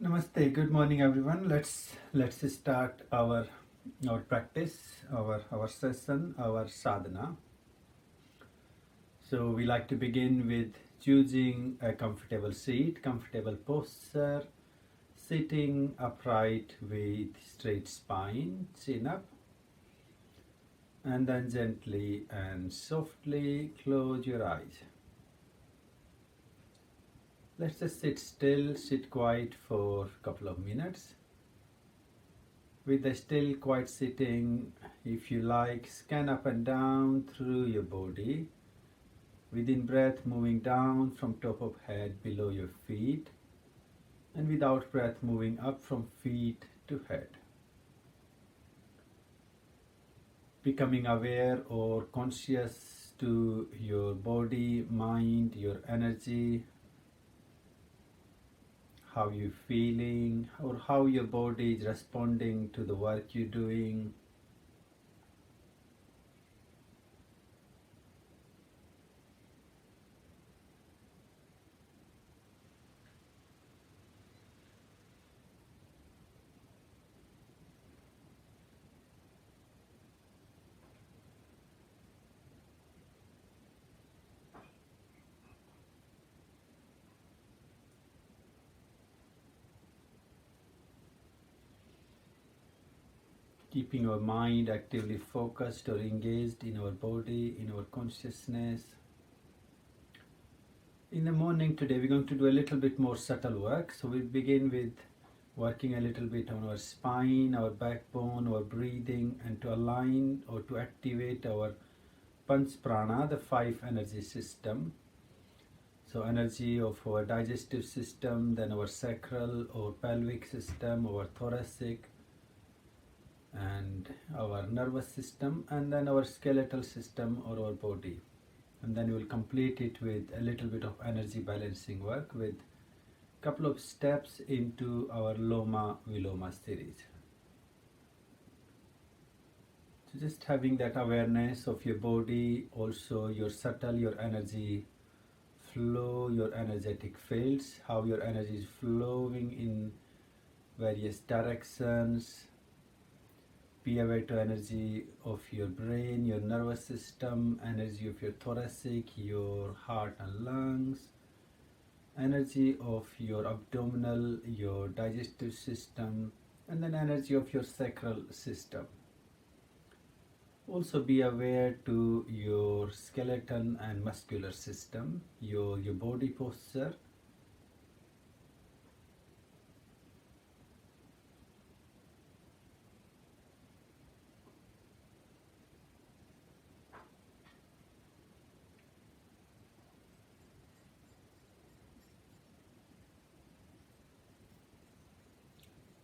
Namaste. Good morning, everyone. Let's start our practice, our session, our sadhana. So we like to begin with choosing a comfortable seat, comfortable posture, sitting upright with straight spine, chin up, and then gently and softly close your eyes. Let's just sit still, sit quiet for a couple of minutes. With the still quiet sitting, if you like, scan up and down through your body. Within breath, moving down from top of head below your feet, and without breath, moving up from feet to head. Becoming aware or conscious to your body, mind, your energy, how you're feeling, or how your body is responding to the work you're doing. Keeping our mind actively focused or engaged in our body, in our consciousness. In the morning today, we're going to do a little bit more subtle work. So we'll begin with working a little bit on our spine, our backbone, our breathing, and to align or to activate our pancha-prana, the 5 energy system. So energy of our digestive system, then our sacral or pelvic system, our thoracic, and our nervous system, and then our skeletal system or our body. And then we'll complete it with a little bit of energy balancing work with a couple of steps into our Loma Viloma series. So just having that awareness of your body, also your subtle, your energy flow, your energetic fields, how your energy is flowing in various directions. Be aware to energy of your brain, your nervous system, energy of your thoracic, your heart and lungs, energy of your abdominal, your digestive system, and then energy of your sacral system. Also be aware to your skeleton and muscular system, your body posture.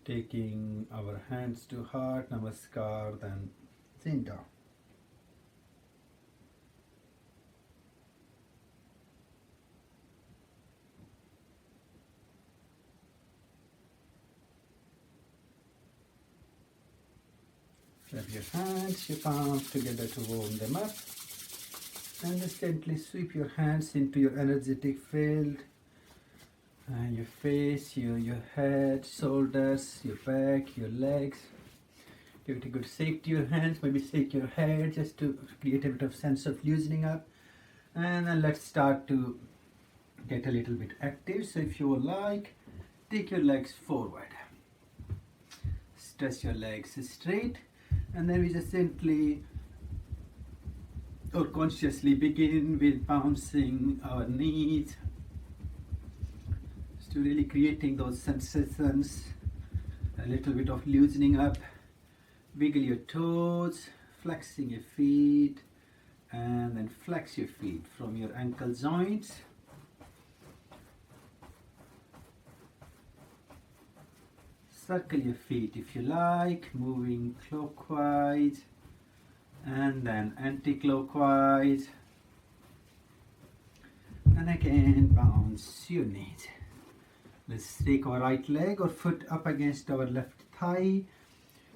Taking our hands to heart, namaskar, then chin down. Grab your hands, your palms together to warm them up. And just gently sweep your hands into your energetic field. And your face, your head, shoulders, your back, your legs. Give it a good shake to your hands, maybe shake your head just to create a bit of sense of loosening up. And then let's start to get a little bit active. So if you would like, take your legs forward. Stretch your legs straight. And then we just gently or consciously begin with bouncing our knees. To really creating those sensations, a little bit of loosening up. Wiggle your toes, flexing your feet, and then flex your feet from your ankle joints. Circle your feet if you like, moving clockwise and then anti-clockwise. And again, bounce your knees. Let's take our right leg or foot up against our left thigh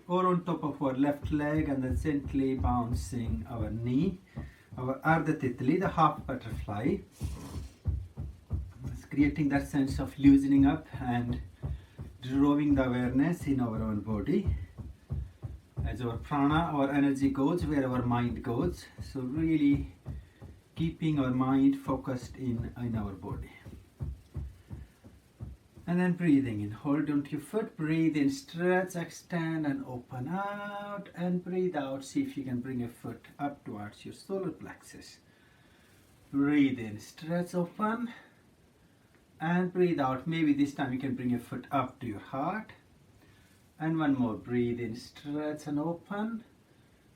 or on top of our left leg, and then gently bouncing our knee, our Ardha Titli, the half butterfly. It's creating that sense of loosening up and drawing the awareness in our own body. As our prana, our energy goes where our mind goes. So really keeping our mind focused in our body. And then breathing in, hold onto your foot, breathe in, stretch, extend and open out, and breathe out. See if you can bring your foot up towards your solar plexus. Breathe in, stretch, open, and breathe out. Maybe this time you can bring your foot up to your heart. And one more, breathe in, stretch and open.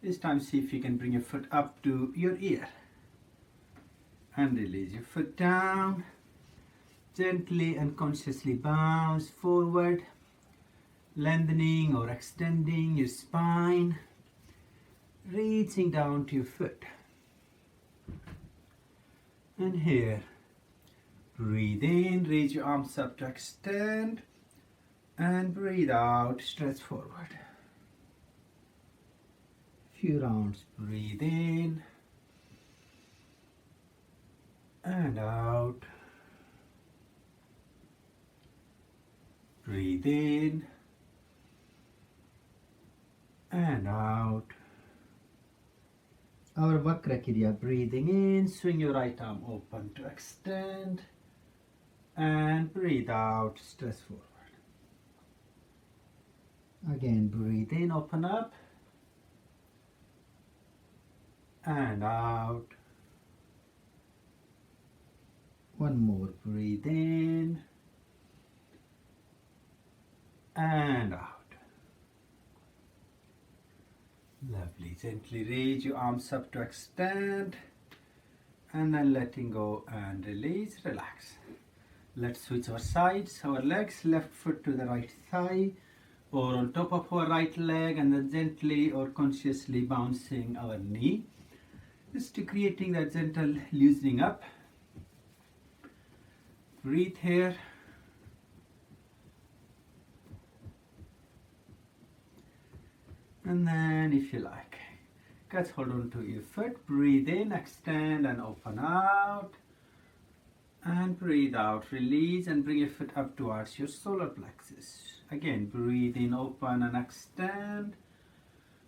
This time see if you can bring your foot up to your ear. And release your foot down. Gently and consciously bounce forward, lengthening or extending your spine, reaching down to your foot. And here, breathe in, raise your arms up to extend, and breathe out, stretch forward. Few rounds, breathe in, and out. Breathe in and out. Our Vakra Kriya, breathing in, swing your right arm open to extend, and breathe out, stretch forward. Again, breathe in, open up, and out. One more, breathe in, and out. Lovely. Gently raise your arms up to extend, and then letting go and release, relax. Let's switch our sides, our legs, left foot to the right thigh or on top of our right leg, and then gently or consciously bouncing our knee, just to creating that gentle loosening up. Breathe here. And then if you like, catch hold on to your foot, breathe in, extend and open out, and breathe out, release and bring your foot up towards your solar plexus. Again, breathe in, open and extend,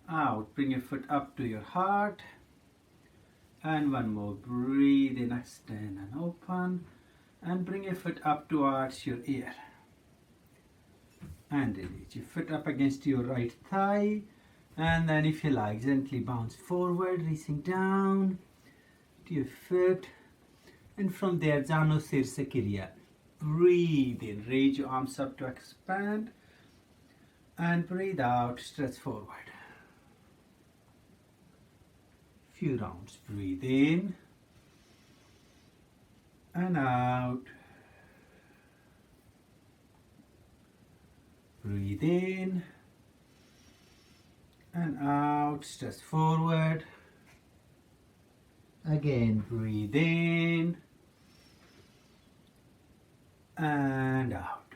out, bring your foot up to your heart, and one more, breathe in, extend and open, and bring your foot up towards your ear, and release your foot up against your right thigh. And then if you like, gently bounce forward, reaching down to your foot. And from there, Jano Sirsa Kriya. Breathe in, raise your arms up to expand. And breathe out, stretch forward. Few rounds, breathe in. And out. Breathe in. And out, stretch forward. Again, breathe in and out.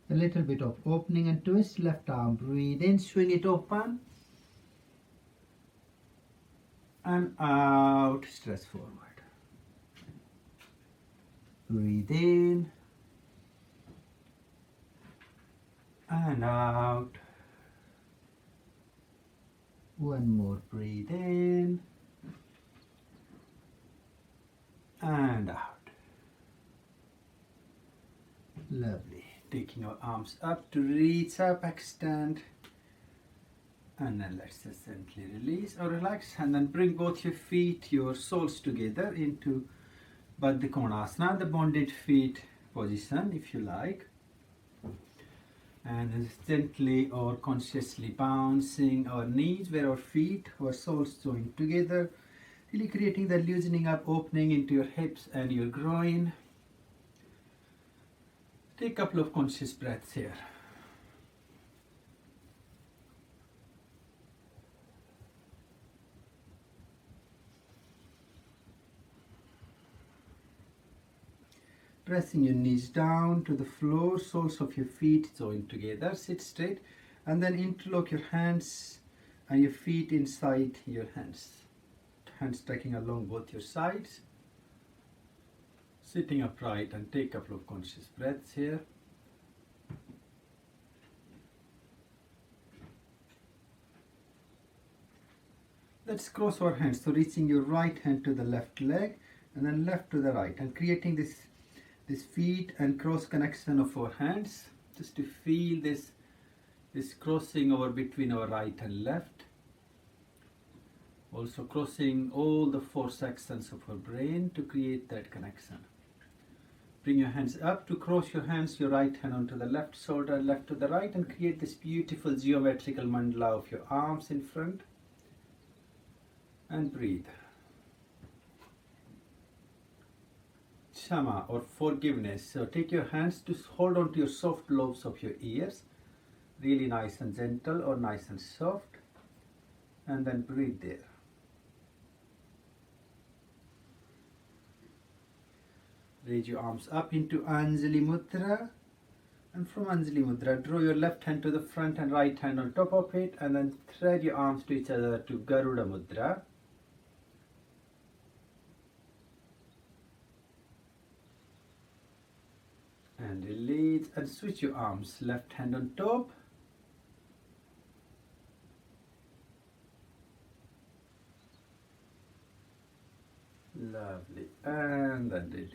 A little bit of opening and twist, left arm, breathe in, swing it open. And out, stretch forward. Breathe in and out. One more, breathe in and out. Lovely. Taking our arms up to reach up, extend, and then let's just gently release or relax, and then bring both your feet, your soles together into Baddha Konasana, the bonded feet position if you like. And just gently or consciously bouncing our knees where our feet, our soles join together, really creating that loosening up, opening into your hips and your groin. Take a couple of conscious breaths here. Pressing your knees down to the floor, soles of your feet join together, sit straight, and then interlock your hands and your feet inside your hands. Hands tracking along both your sides. Sitting upright and take a couple of conscious breaths here. Let's cross our hands. So reaching your right hand to the left leg and then left to the right, and creating this feet and cross connection of our hands, just to feel this crossing over between our right and left. Also crossing all the four sections of our brain to create that connection. Bring your hands up to cross your hands, your right hand onto the left shoulder, left to the right, and create this beautiful geometrical mandala of your arms in front. And breathe. Shama or forgiveness. So take your hands to hold on to your soft lobes of your ears, really nice and gentle or nice and soft, and then breathe there. Raise your arms up into Anjali Mudra, and from Anjali Mudra draw your left hand to the front and right hand on top of it, and then thread your arms to each other to Garuda Mudra. And release and switch your arms, left hand on top. Lovely. And then release.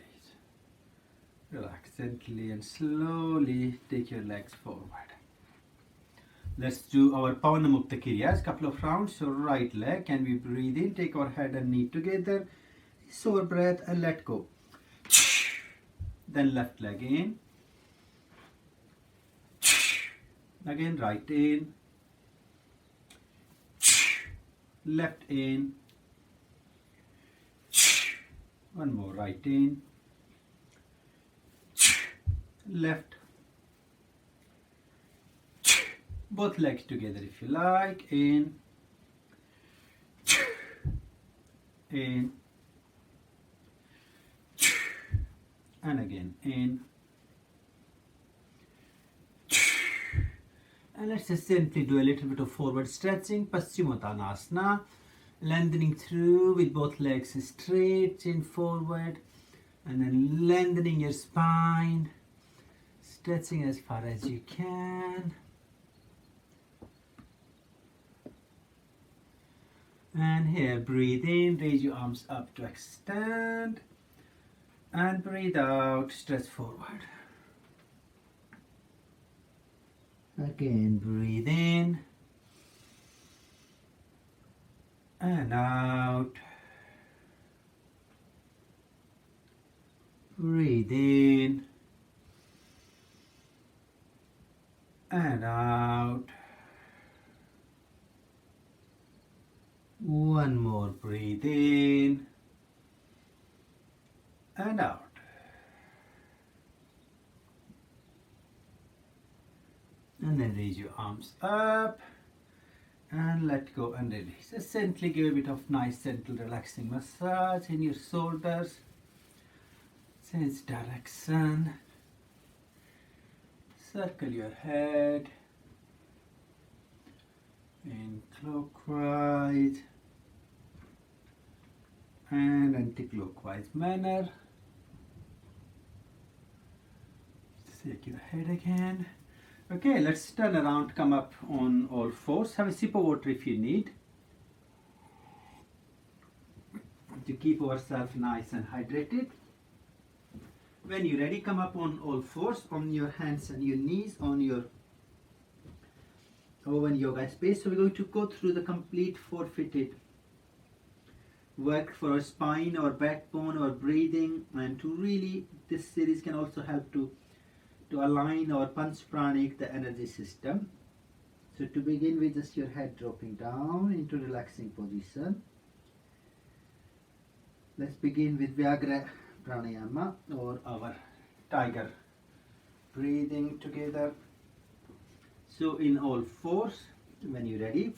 Relax gently and slowly take your legs forward. Let's do our Pavanamukta kriyas, couple of rounds. So right leg, can we breathe in, take our head and knee together, slow breath and let go. Then left leg in. Again right in. Left in. One more, right in. Left. Both legs together if you like. In. In. And again in. And let's just simply do a little bit of forward stretching, Paschimottanasana, lengthening through with both legs straight, chin forward, and then lengthening your spine, stretching as far as you can. And here, breathe in, raise your arms up to extend. And breathe out, stretch forward. Again, breathe in. And out. Breathe in. And out. One more, breathe in. And out. And then raise your arms up and let go and release. Just gently give a bit of nice gentle relaxing massage in your shoulders. Change direction. Circle your head in clockwise and anti-clockwise manner. Shake your head again. Okay, let's turn around, come up on all fours. Have a sip of water if you need, to keep ourselves nice and hydrated. When you're ready, come up on all fours, on your hands and your knees, on your open yoga space. So we're going to go through the complete four-footed work for our spine, our backbone, our breathing, and to really, this series can also help to align our pancha-prana, the energy system. So to begin with, just your head dropping down into relaxing position. Let's begin with Vyagra pranayama, or our tiger breathing together. So in all fours, when you're ready,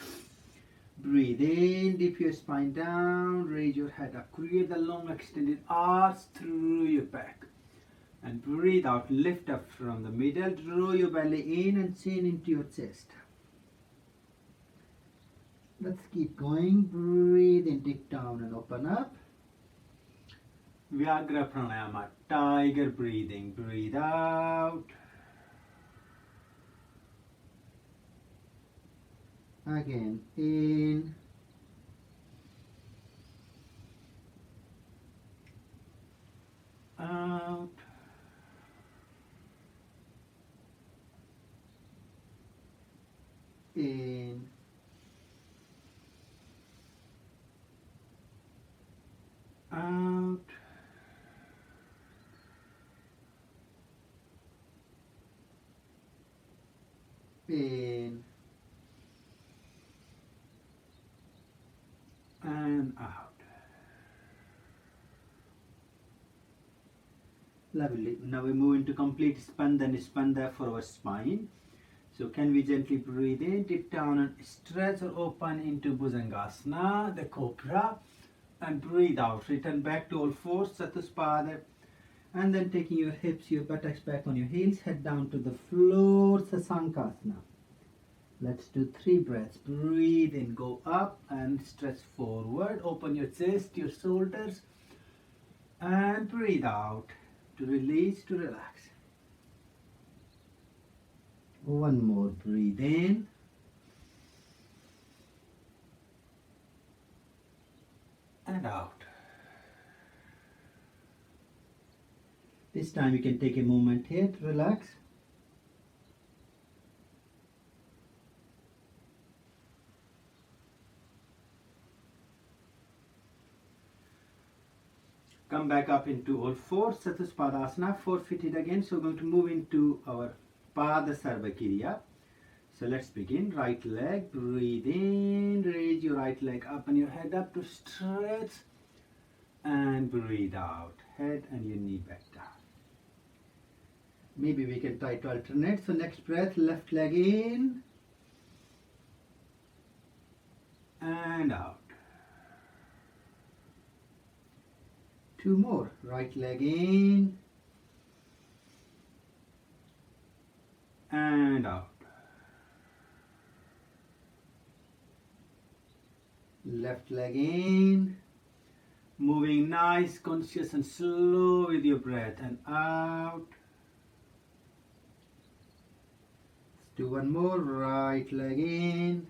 breathe in, dip your spine down, raise your head up, create a long extended arch through your back. And breathe out, lift up from the middle, draw your belly in and chin into your chest. Let's keep going, breathe in, dip down and open up. Vyagra pranayama, tiger breathing, breathe out. Again, in in, out, in, and out. Lovely. Now we move into complete spanda for our spine. So can we gently breathe in, dip down and stretch or open into Bhujangasana, the cobra, and breathe out. Return back to all fours, Chatuspada, and then taking your hips, your buttocks back on your heels, head down to the floor, Sasankasana. Let's do 3 breaths. Breathe in, go up and stretch forward. Open your chest, your shoulders, and breathe out to release, to relax. One more, breathe in. And out. This time you can take a moment here to relax. Come back up into all fours, Chatuspadasana, 4-footed again. So we're going to move into our Pada Sarvakirya. So let's begin. Right leg, breathe in, raise your right leg up and your head up to stretch, and breathe out. Head and your knee back down. Maybe we can try to alternate. So next breath, left leg in and out. 2 more. Right leg in and out. Left leg in. Moving nice, conscious and slow with your breath, and out. Let's do 1 more. Right leg in,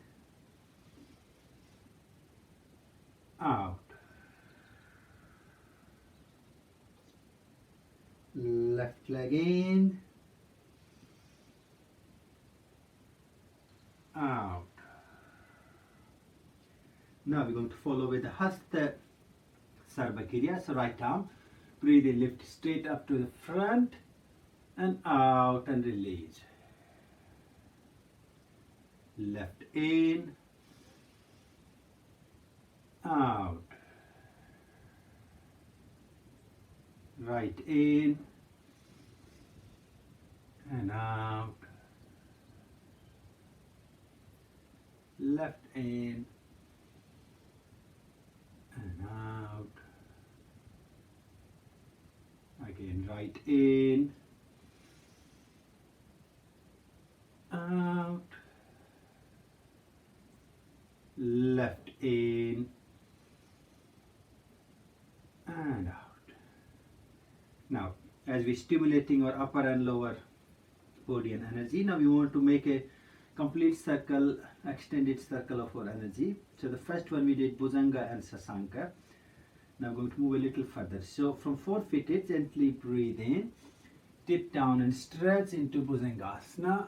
out. Left leg in, out. Now we're going to follow with the Hatha Sarvakirya. So right arm, breathe in, lift straight up to the front and out and release. Left in, out. Right in and out. Left in and out. Again, right in, out. Left in and out. Now, as we're stimulating our upper and lower body and energy, now we want to make a complete circle, extended circle of our energy. So the first one we did Bhujanga and Sasanka. Now we're going to move a little further. So from 4-footed, gently breathe in, dip down and stretch into Bhujangasana.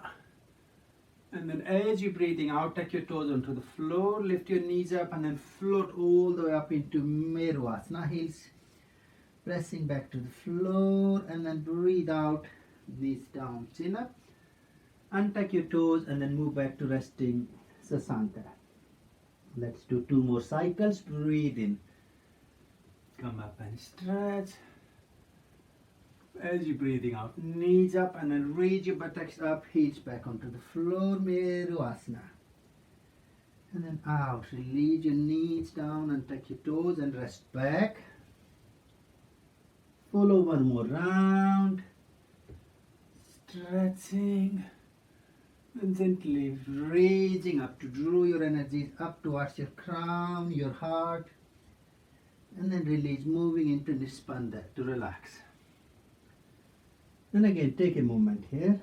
And then as you're breathing out, take your toes onto the floor, lift your knees up and then float all the way up into Meruvasana, heels pressing back to the floor, and then breathe out, knees down, chin up, untuck your toes and then move back to resting Sasanka. Let's do 2 more cycles. Breathe in, come up and stretch. As you're breathing out, knees up and then raise your buttocks up, heels back onto the floor, Meruvasana. And then out, release your knees down and tuck your toes and rest back. Follow 1 more round, stretching and gently raising up to draw your energies up towards your crown, your heart, and then release, moving into Nispanda to relax. Then again, take a moment here.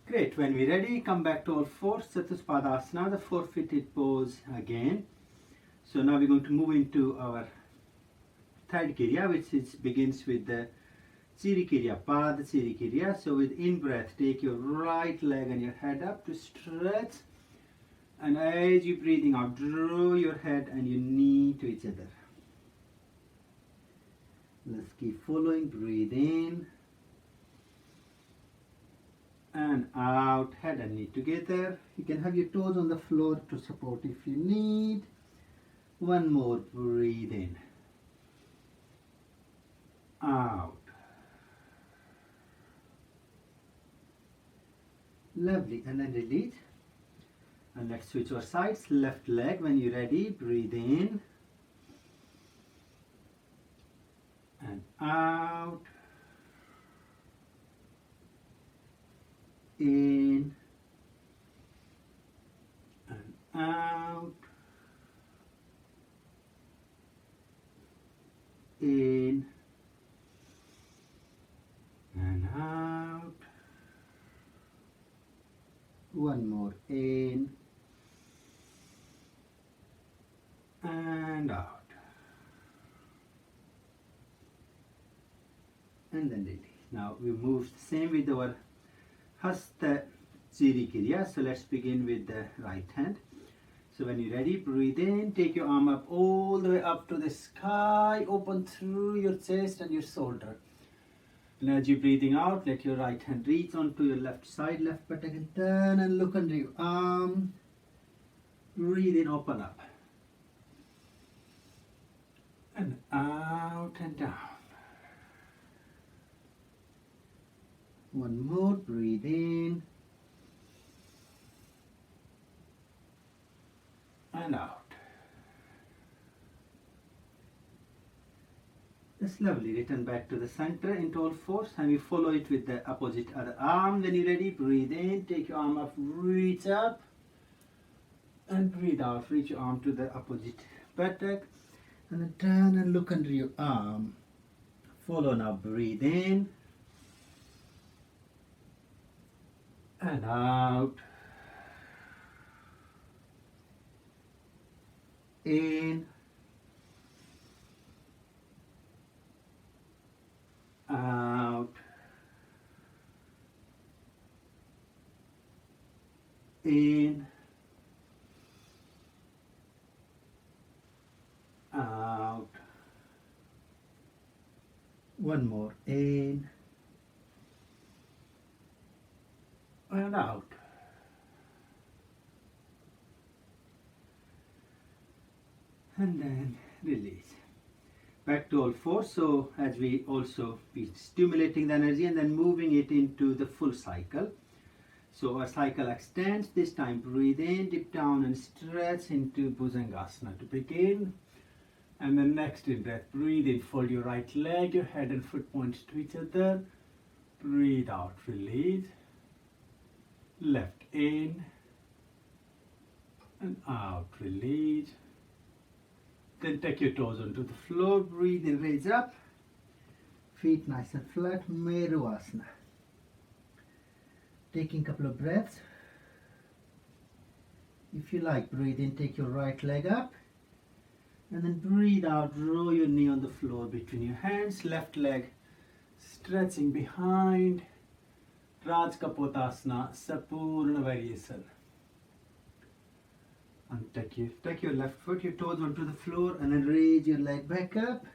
Great. When we're ready, come back to all fours, Chatuspadasana, the 4-footed pose again. So now we're going to move into our third kriya, which begins with the Chiri kriya, Pad Chiri kriya. So with in breath, take your right leg and your head up to stretch. And as you're breathing out, draw your head and your knee to each other. Let's keep following. Breathe in and out, head and knee together. You can have your toes on the floor to support if you need. One more. Breathe in, out. Lovely. And then release. And let's switch our sides. Left leg, when you're ready, breathe in and out, in and out, in and out. One more. In and out. And then release. Now we move the same with our Hatha Chiri kriya. So let's begin with the right hand. So when you're ready, breathe in, take your arm up all the way up to the sky, open through your chest and your shoulder. And as you're breathing out, let your right hand reach onto your left side, left buttock, and turn and look under your arm. Breathe in, open up. And out and down. One more. Breathe in and out. That's lovely. Return back to the center into all fours, and we follow it with the opposite other arm. When you're ready, breathe in, take your arm up, reach up, and breathe out. Reach your arm to the opposite buttock, and then turn and look under your arm. Follow now. Breathe in and out, in, out, in, out. One more. In and out. And then release. Back to all fours. So as we also be stimulating the energy and then moving it into the full cycle. So our cycle extends. This time breathe in, dip down and stretch into Bhujangasana to begin. And then next in breath, breathe in, fold your right leg, your head and foot points to each other. Breathe out, release. Left in and out, release. Then take your toes onto the floor, breathe in, raise up. Feet nice and flat, Meruvasana. Taking a couple of breaths. If you like, breathe in, take your right leg up. And then breathe out, roll your knee on the floor between your hands, left leg stretching behind. Raj Kapotasana, Sapurna variation. And take your left foot, your toes onto the floor, and then raise your leg back up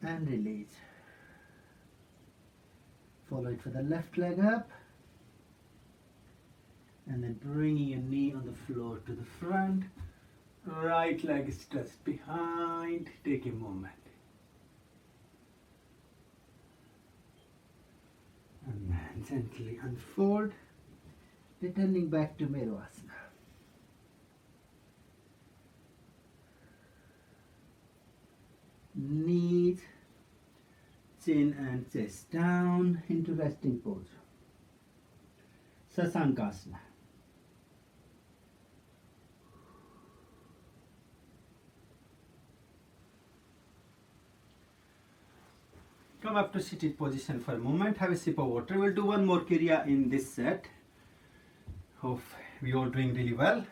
and release. Follow it for the left leg up, and then bringing your knee on the floor to the front. Right leg stretched behind. Take a moment. And then gently unfold, returning back to Meruvasana. Knees, chin and chest down into resting pose. Sasankasana. Come up to seated position for a moment. Have a sip of water. We'll do one more kriya in this set. Hope we all doing really well.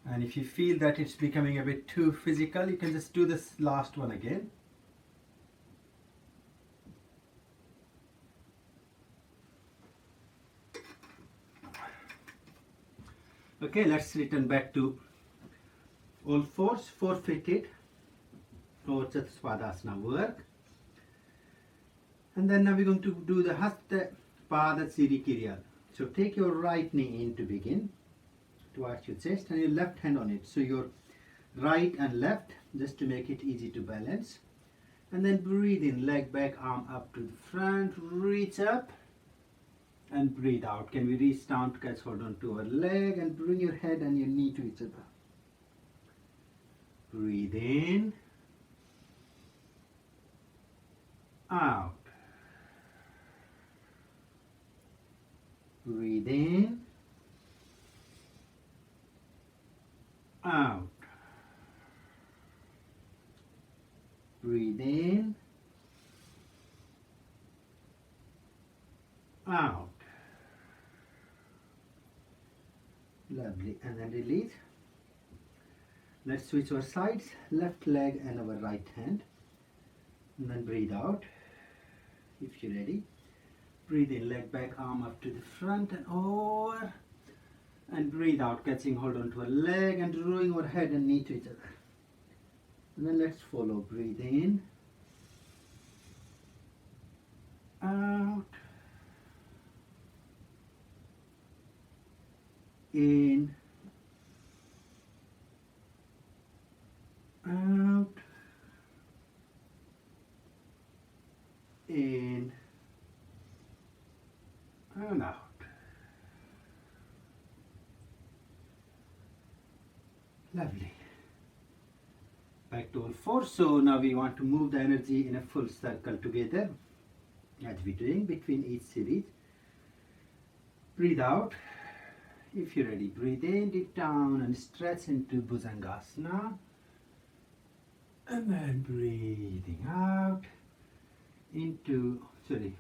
And if you feel that it's becoming a bit too physical, you can just do this last one again. Okay, let's return back to all fours, four-footed or Chatuspadasana work. And then now we're going to do the Hatha, Pada, Siddhi, Kriya. So take your right knee in to begin, towards your chest, and your left hand on it. So your right and left, just to make it easy to balance. And then breathe in, leg back, arm up to the front, reach up and breathe out. Can we reach down to catch hold on to our leg and bring your head and your knee to each other. Breathe in, out. Breathe in, out. Breathe in, out. Lovely. And then release. Let's switch our sides, left leg and our right hand. And then breathe out if you're ready. Breathe in, leg back, arm up to the front and over. And breathe out, catching hold onto a leg and drawing our head and knee to each other. And then let's follow. Breathe in, out, in, out, in, and out. Lovely. Back to all fours. So now we want to move the energy in a full circle together, as we're doing between each series. Breathe out. If you're ready, breathe in deep down and stretch into Bhujangasana. And then breathing out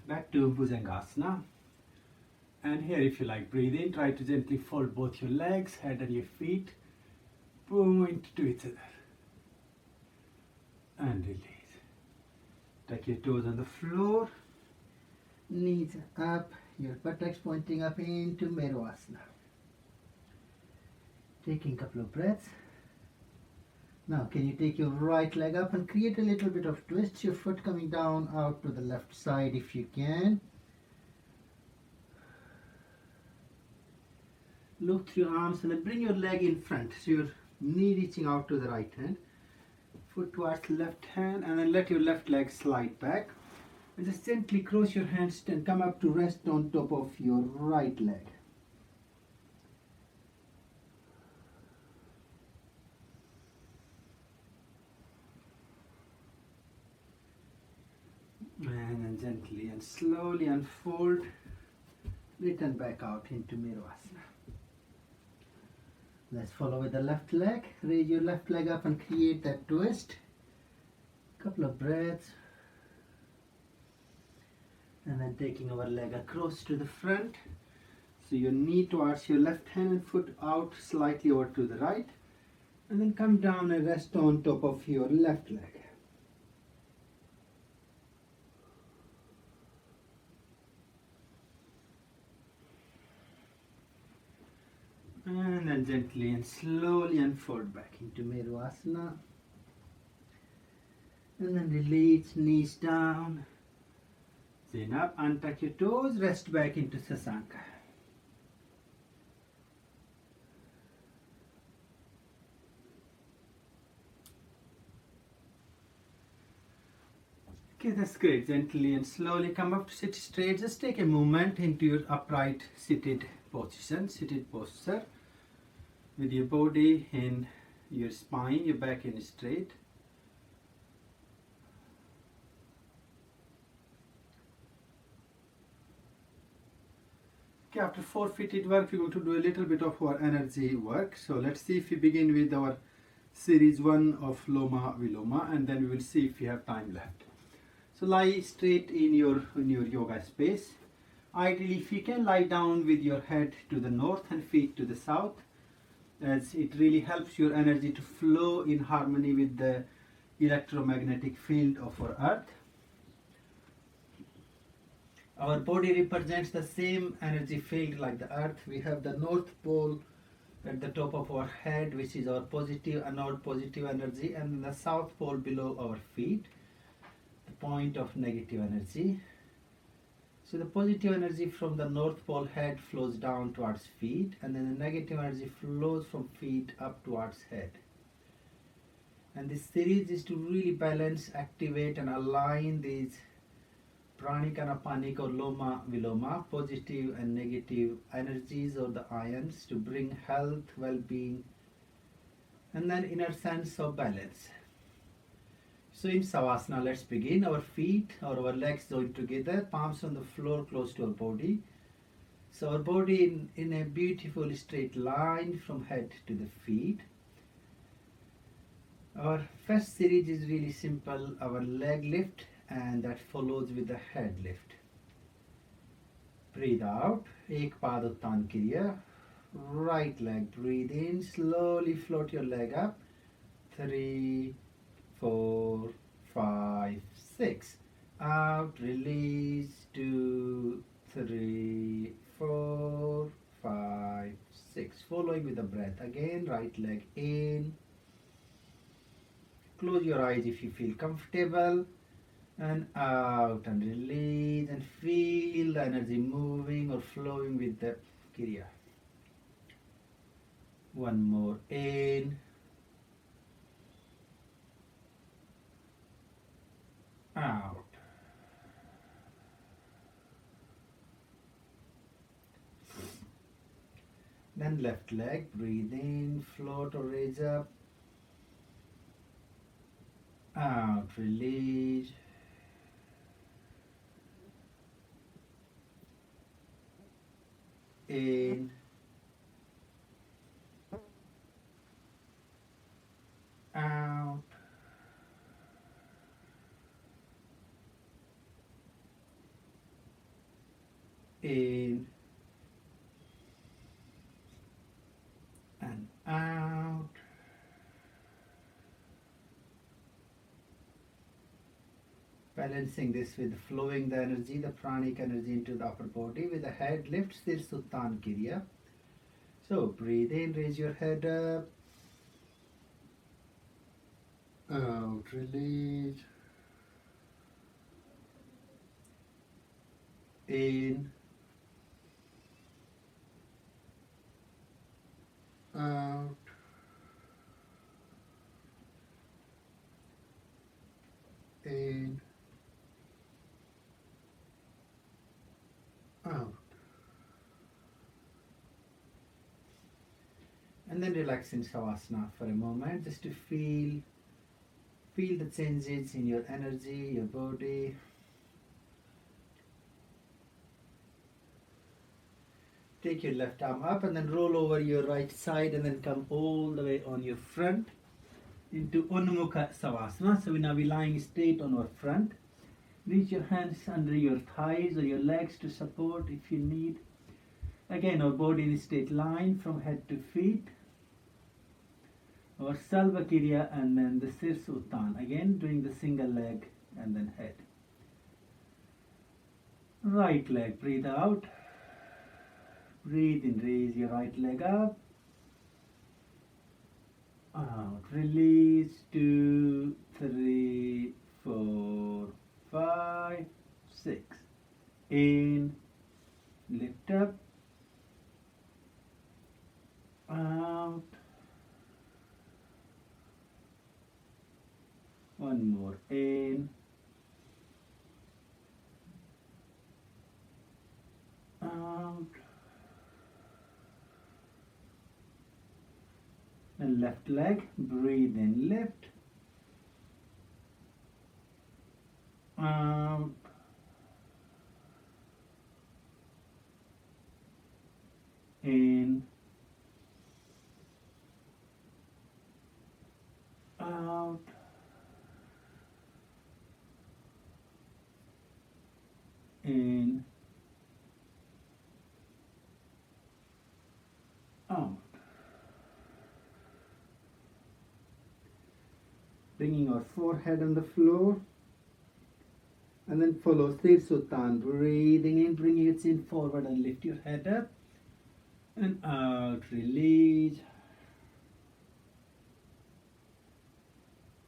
back to Bhujangasana. And here, if you like, breathe in, try to gently fold both your legs, head and your feet, point to each other. And release. Take your toes on the floor, knees up, your buttocks pointing up into Mervasana. Taking a couple of breaths. Now, can you take your right leg up and create a little bit of twist, your foot coming down out to the left side if you can. Look through your arms and then bring your leg in front, so your knee reaching out to the right hand, foot towards the left hand, and then let your left leg slide back. And just gently cross your hands and come up to rest on top of your right leg. And then gently and slowly unfold, return back out into Mervasana. Let's follow with the left leg. Raise your left leg up and create that twist. Couple of breaths. And then taking our leg across to the front. So your knee towards your left hand and foot out slightly over to the right. And then come down and rest on top of your left leg. And then gently and slowly unfold back into Mervasana. And then release, knees down, chin up, untuck your toes, rest back into Sasanka. Okay, that's great. Gently and slowly come up to sit straight. Just take a moment into your upright seated position, seated posture, with your body in your spine, your back in straight. Okay, after four-footed work, we're going to do a little bit of our energy work. So let's see if we begin with our series 1 of Loma Viloma, and then we will see if we have time left. So lie straight in your yoga space. Ideally, if you can lie down with your head to the north and feet to the south, as it really helps your energy to flow in harmony with the electromagnetic field of our earth. Our body represents the same energy field like the earth. We have the north pole at the top of our head, which is our positive and our positive energy, and the south pole below our feet, the point of negative energy. So the positive energy from the north pole head flows down towards feet, and then the negative energy flows from feet up towards head. And this series is to really balance, activate and align these pranic and apanic or loma viloma, positive and negative energies or the ions, to bring health, well-being and then inner sense of balance. So in Savasana, let's begin. Our feet or our legs joined together, palms on the floor close to our body. So our body in a beautiful straight line from head to the feet. Our first series is really simple, our leg lift, and that follows with the head lift. Breathe out, ek pad uttan kriya. Right leg, breathe in, slowly float your leg up. 3, 4, 5, 6. Out, release. 2, 3, 4, 5, 6. Following with the breath. Again, right leg in. Close your eyes if you feel comfortable. And out and release, and feel the energy moving or flowing with the kriya. One more in. Out. Then left leg, breathe in, float or raise up. Out, release. In. Out. In. And out. Balancing this with flowing the energy, the pranic energy into the upper body with the head lift, Sirs Uttan Kriya. So breathe in, raise your head up. Out, release. In. Out. In. Out. And then relax in Savasana for a moment, just to feel the changes in your energy, your body. Take your left arm up and then roll over your right side and then come all the way on your front into Anumukha Savasana. So we now be lying straight on our front. Reach your hands under your thighs or your legs to support if you need. Again, our body in a straight line from head to feet. Our Salva Kriya and then the Sirs Uttan. Again, doing the single leg and then head. Right leg, breathe out. Breathe in, raise your right leg up. Out, release. 2, 3, 4, 5, 6. In, lift up. Out. One more in. Out. And left leg, breathe in, lift. Out. In. Out. In. Out. bringing our forehead on the floor. And then follow Sirsuttan, breathing in, bring your chin forward and lift your head up. And out, release.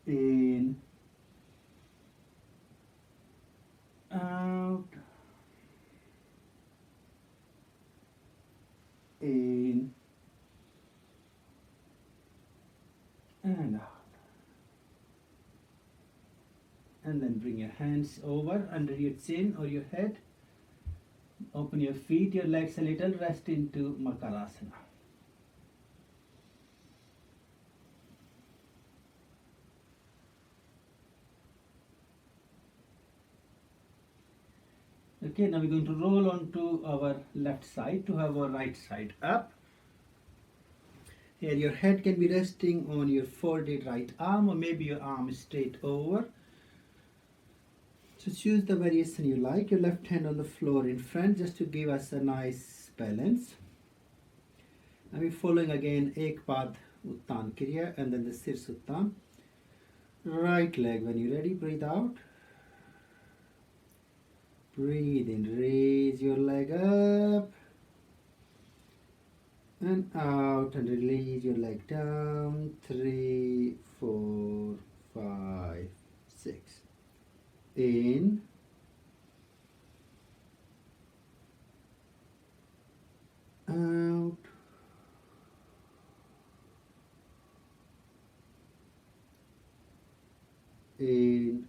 In, out, in, and out. And then bring your hands over under your chin or your head. Open your feet, your legs a little, rest into Makarasana. Okay, now we're going to roll onto our left side to have our right side up. Here your head can be resting on your folded right arm, or maybe your arm is straight over. So choose the variation you like. Your left hand on the floor in front just to give us a nice balance. And we're following again Ekpad Uttan Kriya and then the Sirsuttan. Right leg, when you're ready, breathe out. Breathe in, raise your leg up. And out, and release your leg down. 3, 4, 5, 6. In. Out. In.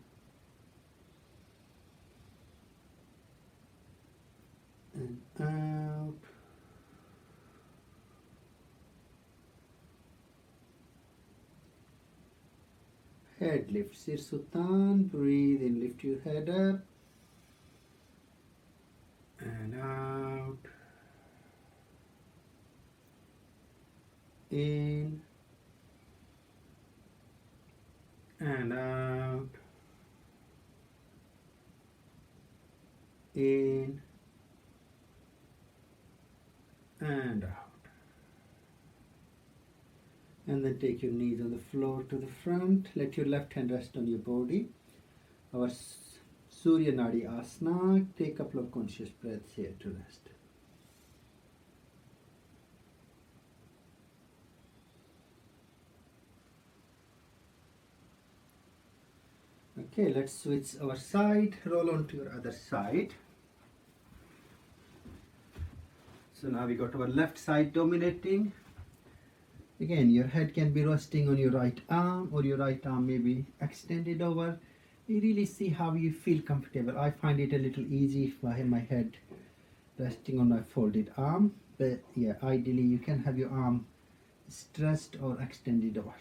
And out. Head lift, Sirsuttan, breathe in, lift your head up. And out. In. And out. In. And out. And then take your knees on the floor to the front. Let your left hand rest on your body. Our Surya Nadi Asana. Take a couple of conscious breaths here to rest. Okay, let's switch our side. Roll on to your other side. So now we got our left side dominating. Again, your head can be resting on your right arm, or your right arm may be extended over. You really see how you feel comfortable. I find it a little easy if I have my head resting on my folded arm. But yeah, ideally you can have your arm stretched or extended over.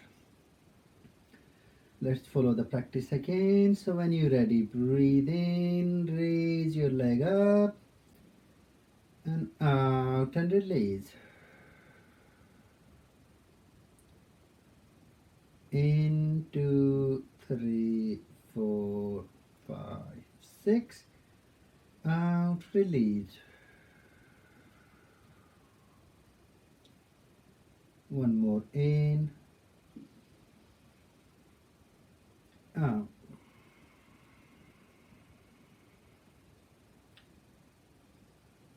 Let's follow the practice again. So when you're ready, breathe in, raise your leg up, and out, and release. In, 2, 3, 4, 5, 6. Out, release. One more in. Out.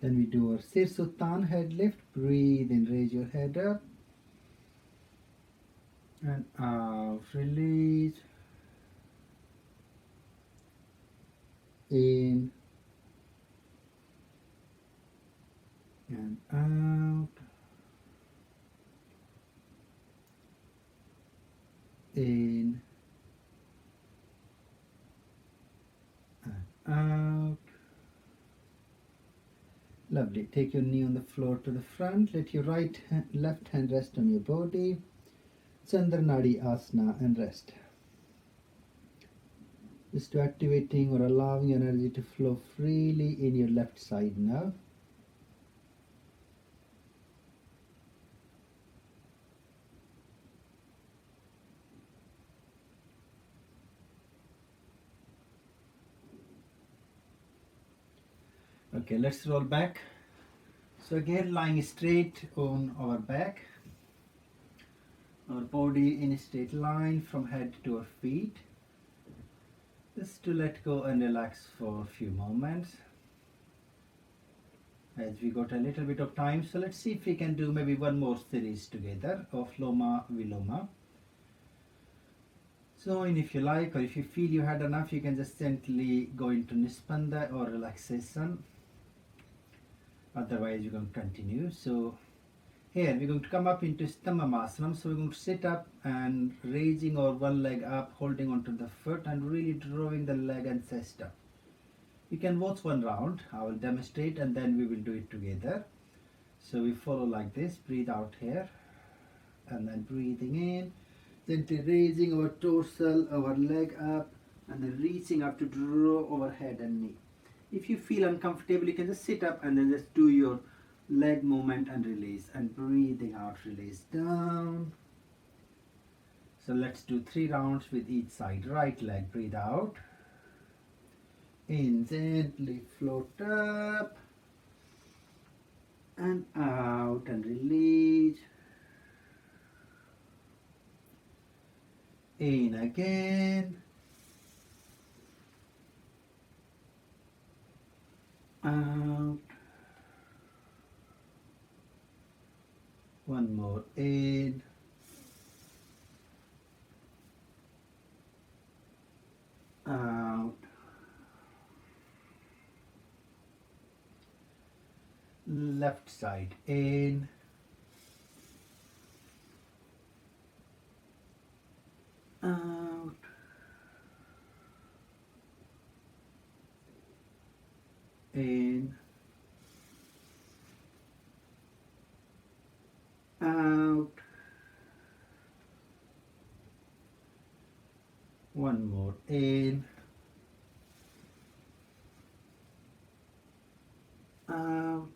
Then we do our Sirsuttan head lift. Breathe in, raise your head up. And out, release. In. And out. In. And out. Lovely. Take your knee on the floor to the front. Let your left hand rest on your body. Chandra Nadi Asana and rest. Just activating or allowing energy to flow freely in your left side now. Okay, let's roll back. So again, lying straight on our back. our body in a straight line from head to our feet. Just to let go and relax for a few moments. As we got a little bit of time, so let's see if we can do maybe one more series together of Loma Viloma. So, and if you like, or if you feel you had enough, you can just gently go into Nispanda or relaxation. Otherwise, you're going to continue. So, here we're going to come up into Stamamasana. So, we're going to sit up and raising our one leg up, holding onto the foot, and really drawing the leg and chest up. You can watch one round. I will demonstrate, and then we will do it together. So, we follow like this. Breathe out here, and then breathing in. Gently raising our torso, our leg up, and then reaching up to draw our head and knee. If you feel uncomfortable, you can just sit up and then just do your leg movement and release. And breathing out, release down. So let's do 3 rounds with each side. Right leg, breathe out. In, gently float up. And out and release. In again, out, one more in, out, left side in, out, in, out, one more in, out,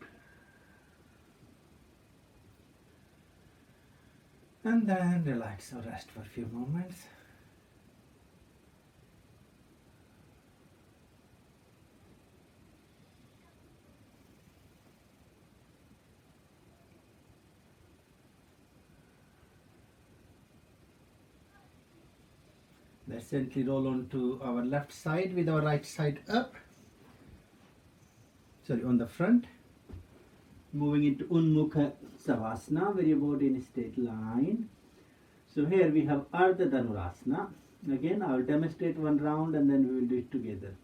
and then relax or rest for a few moments. Let's gently roll on to our left side with our right side up. Sorry, on the front. Moving into Unmukha Savasana, where your body in a straight line. So here we have Ardha Dhanurasana. Again, I will demonstrate one round and then we will do it together.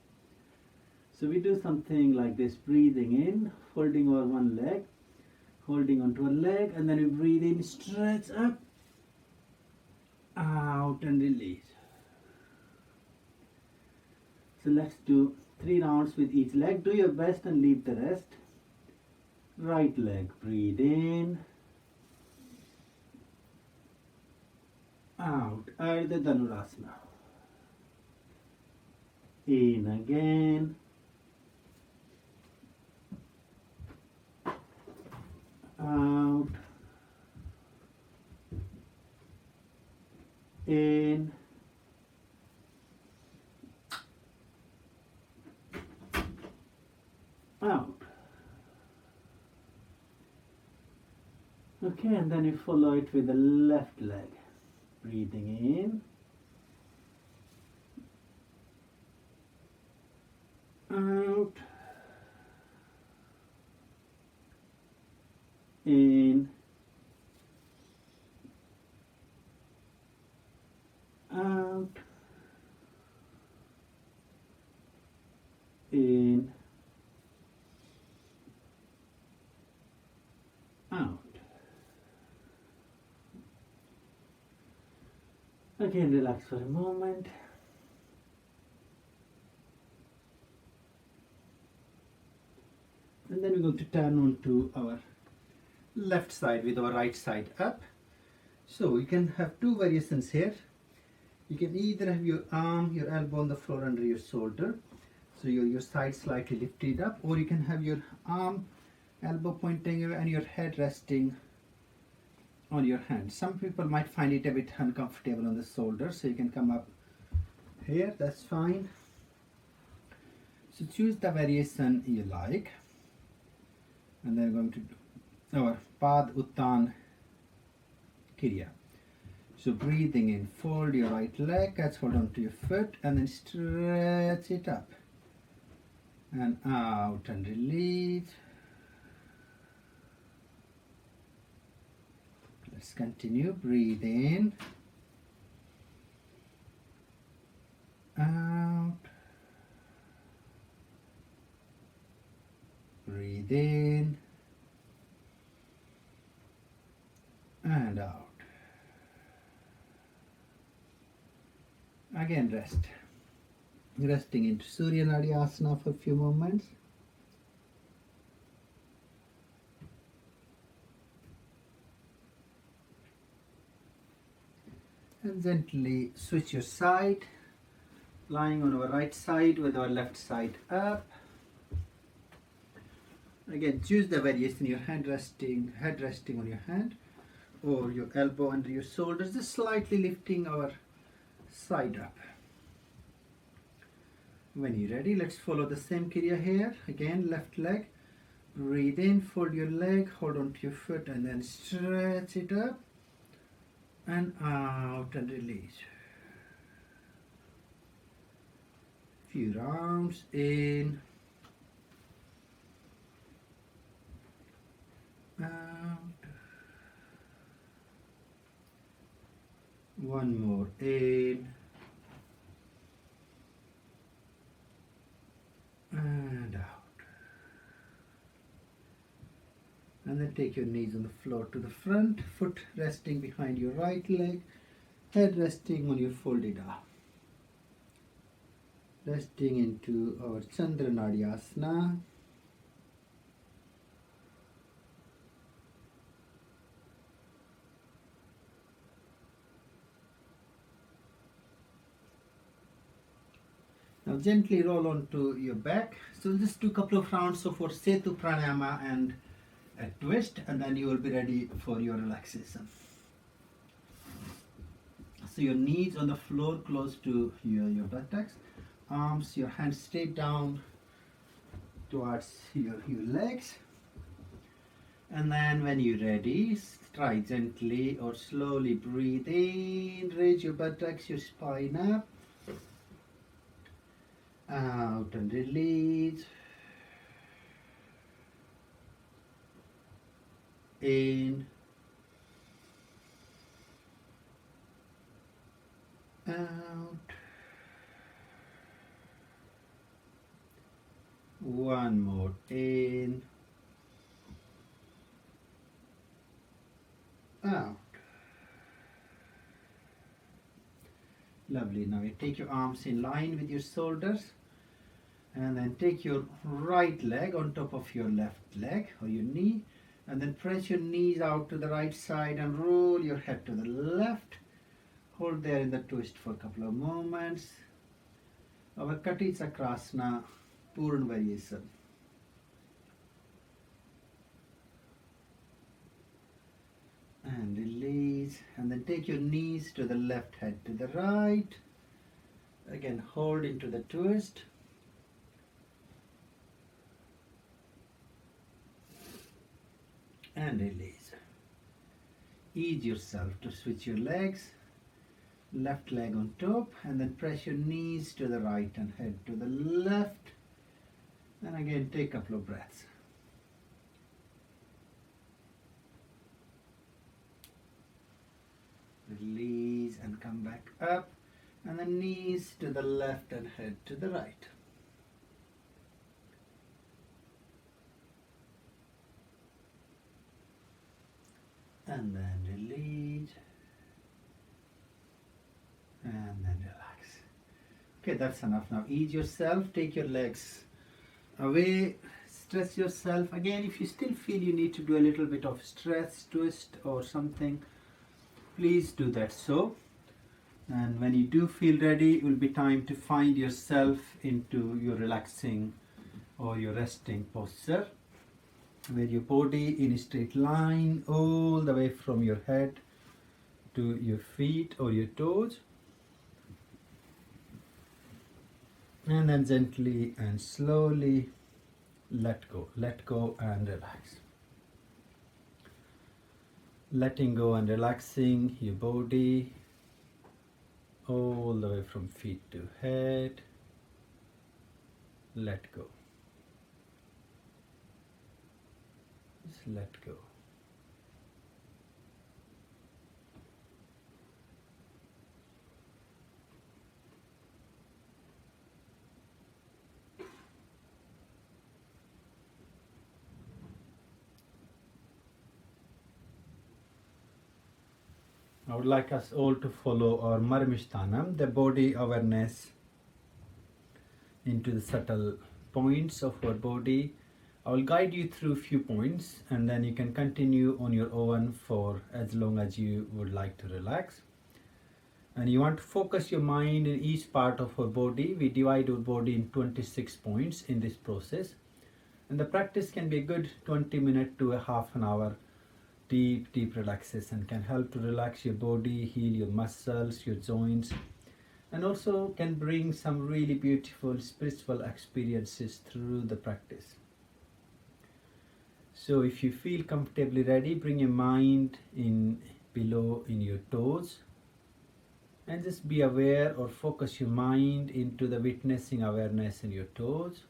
So we do something like this, breathing in, holding our one leg, holding onto a leg, and then we breathe in, stretch up, out and release. So let's do 3 rounds with each leg. Do your best and leave the rest. Right leg, breathe in, out, Ardha Dhanurasana. In again, out, in, out. Okay, and then you follow it with the left leg. Breathing in, out, in, out, in, out. Again, relax for a moment. And then we're going to turn on to our left side with our right side up. So you can have 2 variations here. You can either have your arm, your elbow on the floor under your shoulder. So your side slightly lifted up, or you can have your arm, elbow pointing and your head resting on your hand. Some people might find it a bit uncomfortable on the shoulder, so you can come up here, that's fine. So choose the variation you like, and then we're going to do our Pad Uttan Kriya. So breathing in, fold your right leg, catch hold on to your foot and then stretch it up and out and release. Let's continue. Breathe in, out, breathe in and out. Again rest. Resting into Surya Nadi Asana for a few moments. And gently switch your side, lying on our right side with our left side up. Again, choose the variation, your head resting on your hand or your elbow under your shoulders, just slightly lifting our side up. When you're ready, let's follow the same kriya here. Again, left leg, breathe in, fold your leg, hold on to your foot and then stretch it up and out and release. Few rounds in, out, one more in and out. And then take your knees on the floor to the front, foot resting behind your right leg, head resting on your folded arm. Resting into our Chandra Nadi Asana. Now gently roll onto your back. So just do a couple of rounds of our Setu Pranayama and a twist, and then you will be ready for your relaxation. So your knees on the floor close to your buttocks, arms, your hands straight down towards your legs. And then when you're ready, try gently or slowly breathe in, raise your buttocks, your spine up, out and release. In, out, one more in, out. Lovely. Now you take your arms in line with your shoulders and then take your right leg on top of your left leg or your knee. And then press your knees out to the right side and roll your head to the left. Hold there in the twist for a couple of moments. Our Kati Chakrasana, Purna variation. And release. And then take your knees to the left, head to the right. Again, hold into the twist. And release. Ease yourself to switch your legs, left leg on top, and then press your knees to the right and head to the left. And again, take a couple of breaths. Release and come back up, and then knees to the left and head to the right. And then release, and then relax. Okay, that's enough. Now ease yourself, take your legs away, stretch yourself. Again, if you still feel you need to do a little bit of stretch, twist or something, please do that so. And when you do feel ready, it will be time to find yourself into your relaxing or your resting posture, where your body in a straight line all the way from your head to your feet or your toes, and then gently and slowly let go and relax. letting go and relaxing your body all the way from feet to head. Let go. Just let go. I would like us all to follow our Marmishtanam, the body awareness into the subtle points of our body. I will guide you through a few points and then you can continue on your own for as long as you would like to relax. And you want to focus your mind in each part of our body. We divide our body in 26 points in this process. And the practice can be a good 20 minutes to a half an hour. Deep relaxation can help to relax your body, heal your muscles, your joints, and also can bring some really beautiful spiritual experiences through the practice. So if you feel comfortably ready, bring your mind in below in your toes and just be aware or focus your mind into the witnessing awareness in your toes.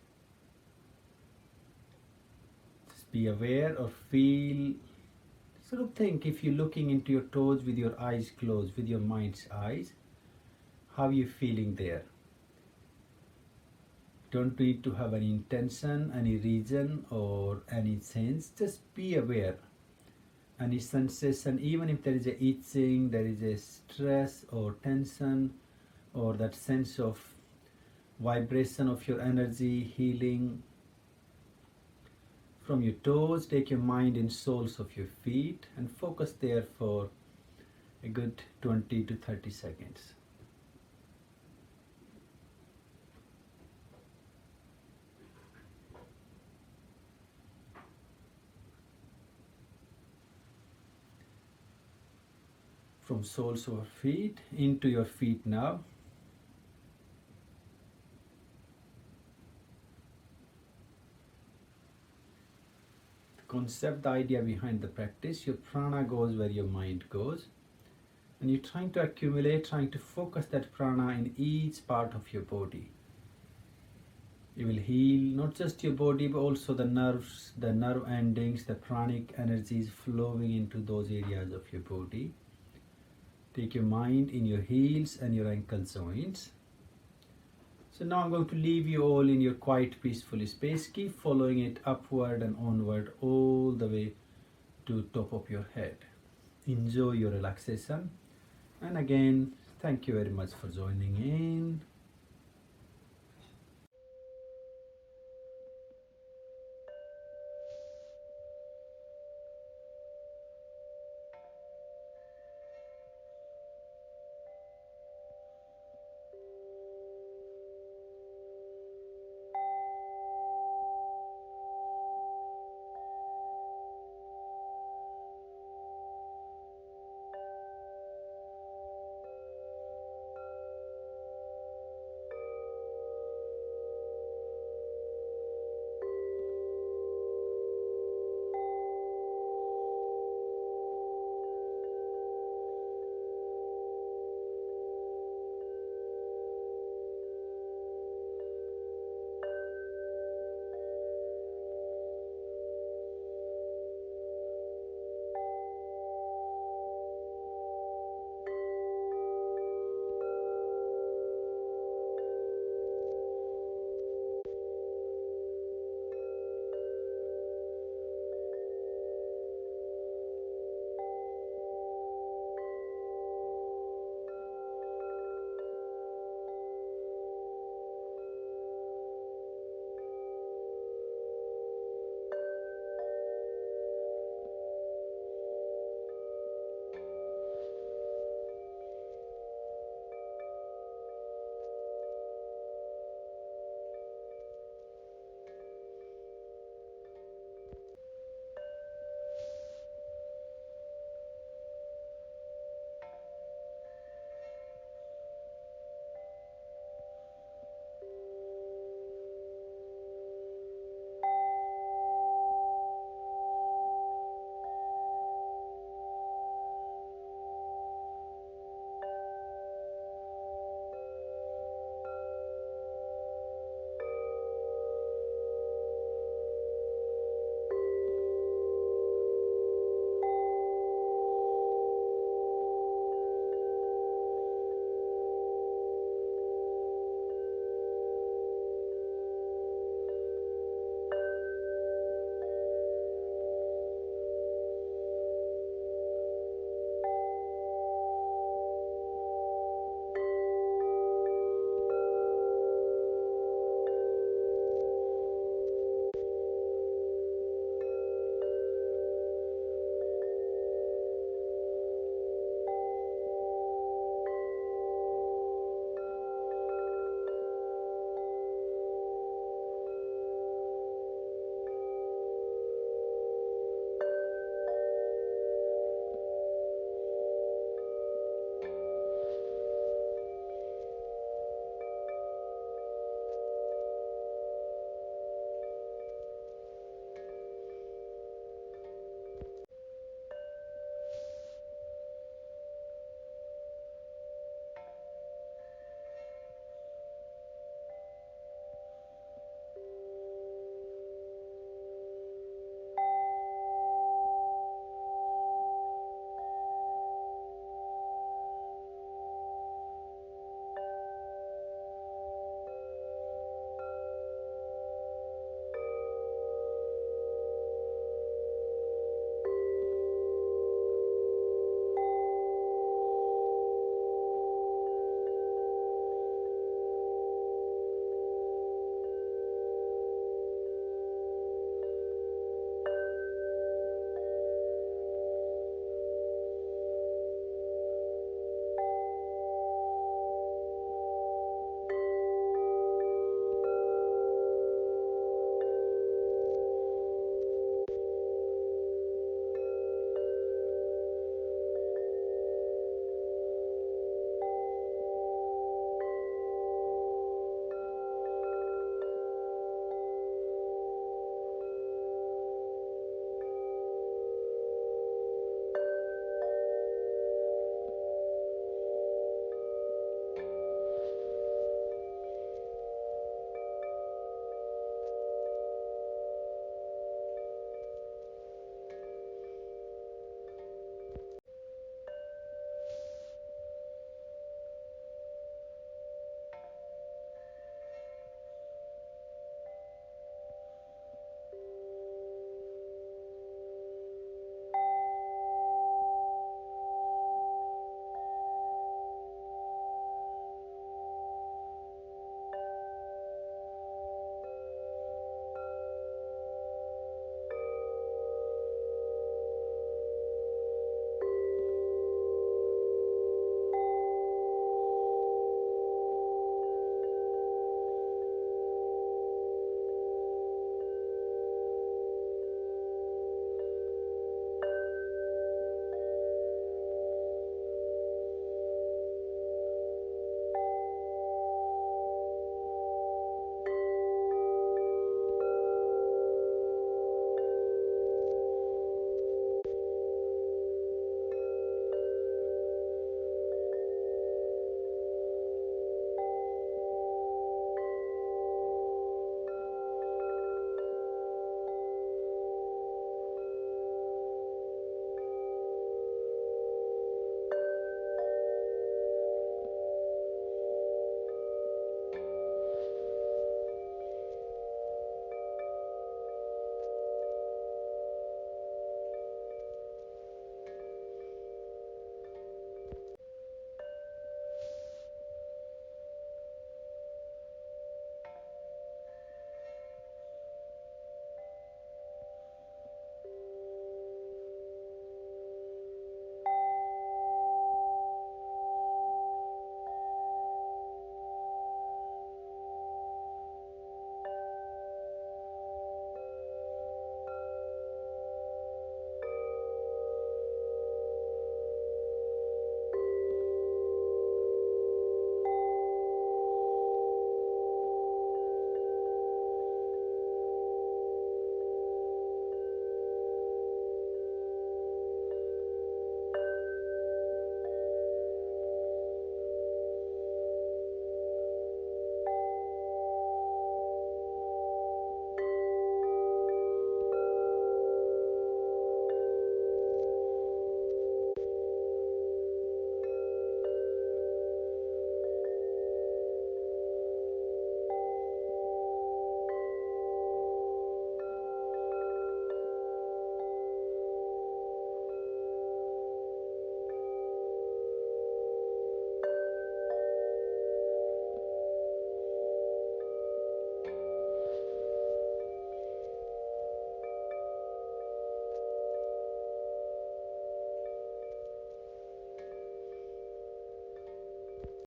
Just be aware or feel. Sort of think if you're looking into your toes with your eyes closed, with your mind's eyes, how are you feeling there? Don't need to have any intention, any reason or any sense. Just be aware. Any sensation, even if there is a itching, there is a stress or tension or that sense of vibration of your energy, healing. From your toes, take your mind in soles of your feet and focus there for a good 20 to 30 seconds. From soles of your feet into your feet now. Concept, the idea behind the practice, your prana goes where your mind goes, and you're trying to accumulate, trying to focus that prana in each part of your body. You will heal not just your body but also the nerves, the nerve endings, the pranic energies flowing into those areas of your body. Take your mind in your heels and your ankle joints. So now I'm going to leave you all in your quiet, peaceful space. Keep following it upward and onward all the way to top of your head. Enjoy your relaxation. And again, thank you very much for joining in.